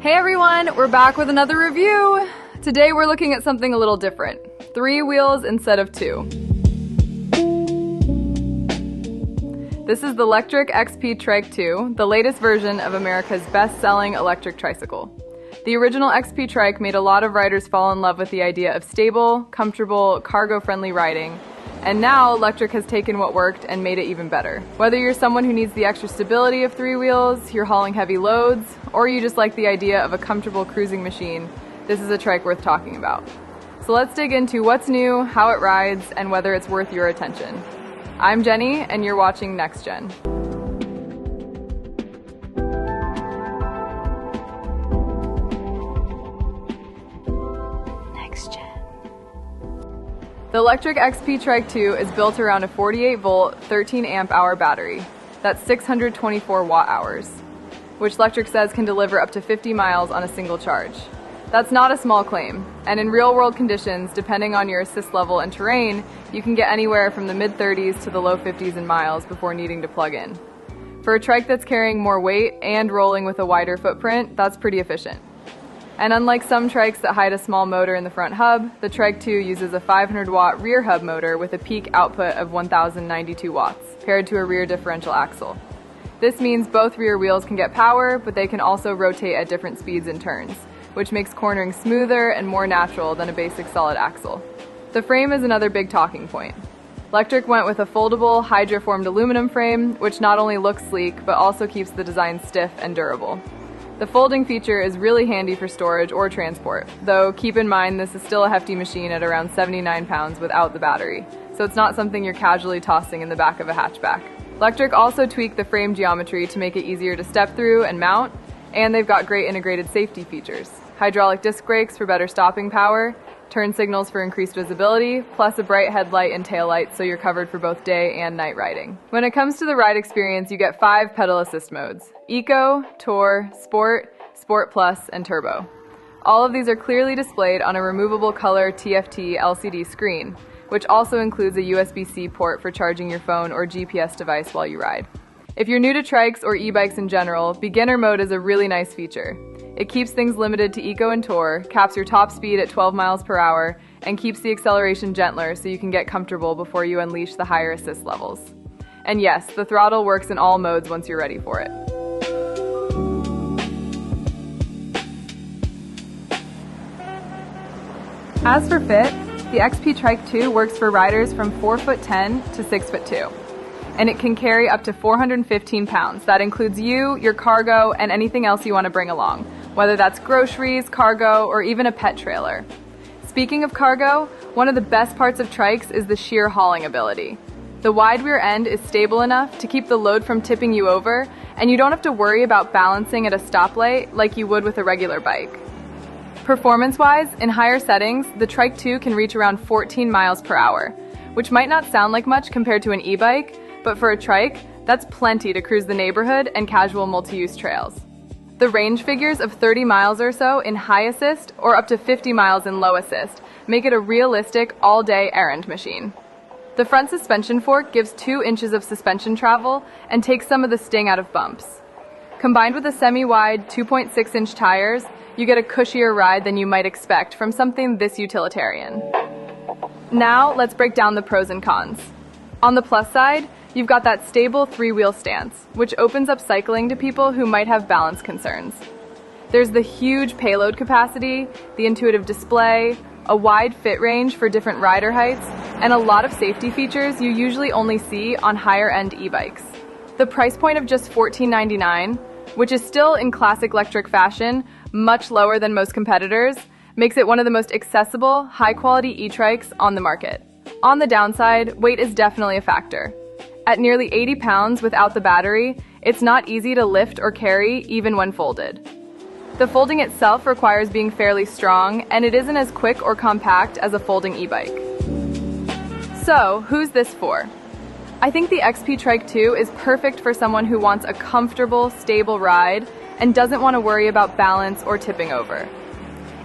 Hey everyone, we're back with another review. Today we're looking at something a little different. 3 wheels instead of 2. This is the Lectric XP Trike2, the latest version of America's best-selling electric tricycle. The original XP Trike made a lot of riders fall in love with the idea of stable, comfortable, cargo-friendly riding, and now Lectric has taken what worked and made it even better. Whether you're someone who needs the extra stability of 3 wheels, you're hauling heavy loads, or you just like the idea of a comfortable cruising machine, this is a trike worth talking about. So let's dig into what's new, how it rides, and whether it's worth your attention. I'm Jenny, and you're watching Next Gen. The Lectric XP Trike2 is built around a 48-volt, 13-amp-hour battery. That's 624 watt-hours, which Lectric says can deliver up to 50 miles on a single charge. That's not a small claim, and in real-world conditions, depending on your assist level and terrain, you can get anywhere from the mid-30s to the low 50s in miles before needing to plug in. For a trike that's carrying more weight and rolling with a wider footprint, that's pretty efficient. And unlike some trikes that hide a small motor in the front hub, the Trike2 uses a 500-watt rear hub motor with a peak output of 1,092 watts, paired to a rear differential axle. This means both rear wheels can get power, but they can also rotate at different speeds and turns, which makes cornering smoother and more natural than a basic solid axle. The frame is another big talking point. Lectric went with a foldable, hydroformed aluminum frame, which not only looks sleek, but also keeps the design stiff and durable. The folding feature is really handy for storage or transport, though keep in mind this is still a hefty machine at around 79 pounds without the battery, so it's not something you're casually tossing in the back of a hatchback. Lectric also tweaked the frame geometry to make it easier to step through and mount, and they've got great integrated safety features. Hydraulic disc brakes for better stopping power, turn signals for increased visibility, plus a bright headlight and taillight so you're covered for both day and night riding. When it comes to the ride experience, you get 5 pedal assist modes: Eco, Tour, Sport, Sport Plus, and Turbo. All of these are clearly displayed on a removable color TFT LCD screen, which also includes a USB-C port for charging your phone or GPS device while you ride. If you're new to trikes or e-bikes in general, beginner mode is a really nice feature. It keeps things limited to Eco and Tour, caps your top speed at 12 miles per hour, and keeps the acceleration gentler so you can get comfortable before you unleash the higher assist levels. And yes, the throttle works in all modes once you're ready for it. As for fit, the XP Trike2 works for riders from 4'10" to 6'2", and it can carry up to 415 pounds. That includes you, your cargo, and anything else you want to bring along, whether that's groceries, cargo, or even a pet trailer. Speaking of cargo, one of the best parts of trikes is the sheer hauling ability. The wide rear end is stable enough to keep the load from tipping you over, and you don't have to worry about balancing at a stoplight like you would with a regular bike. Performance-wise, in higher settings, the Trike2 can reach around 14 miles per hour, which might not sound like much compared to an e-bike, but for a trike, that's plenty to cruise the neighborhood and casual multi-use trails. The range figures of 30 miles or so in high assist or up to 50 miles in low assist make it a realistic all-day errand machine. The front suspension fork gives 2 inches of suspension travel and takes some of the sting out of bumps. Combined with the semi-wide 2.6-inch tires, you get a cushier ride than you might expect from something this utilitarian. Now let's break down the pros and cons. On the plus side, you've got that stable 3-wheel stance, which opens up cycling to people who might have balance concerns. There's the huge payload capacity, the intuitive display, a wide fit range for different rider heights, and a lot of safety features you usually only see on higher-end e-bikes. The price point of just $14.99, which is still in classic Lectric fashion, much lower than most competitors, makes it one of the most accessible, high-quality e-trikes on the market. On the downside, weight is definitely a factor. At nearly 80 pounds without the battery, it's not easy to lift or carry even when folded. The folding itself requires being fairly strong, and it isn't as quick or compact as a folding e-bike. So, who's this for? I think the XP Trike2 is perfect for someone who wants a comfortable, stable ride and doesn't want to worry about balance or tipping over.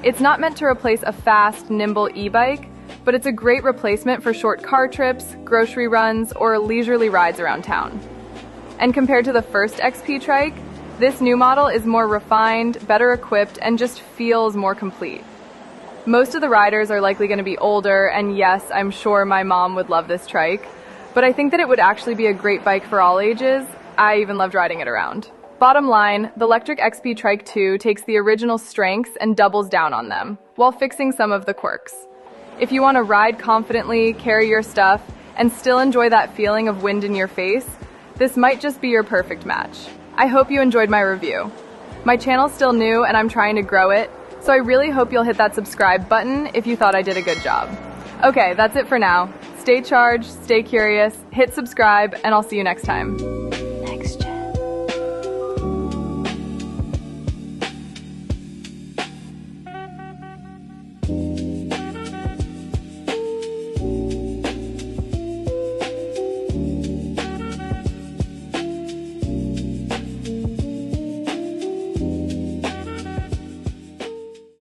It's not meant to replace a fast, nimble e-bike, but it's a great replacement for short car trips, grocery runs, or leisurely rides around town. And compared to the first XP Trike, This new model is more refined, better equipped, and just feels more complete. Most of the riders are likely going to be older, and yes, I'm sure my mom would love this trike, but I think that it would actually be a great bike for all ages. I even loved riding it around. Bottom line, the Lectric XP Trike2 takes the original strengths and doubles down on them, while fixing some of the quirks. If you want to ride confidently, carry your stuff, and still enjoy that feeling of wind in your face, this might just be your perfect match. I hope you enjoyed my review. My channel's still new and I'm trying to grow it, so I really hope you'll hit that subscribe button if you thought I did a good job. Okay, that's it for now. Stay charged, stay curious, hit subscribe, and I'll see you next time.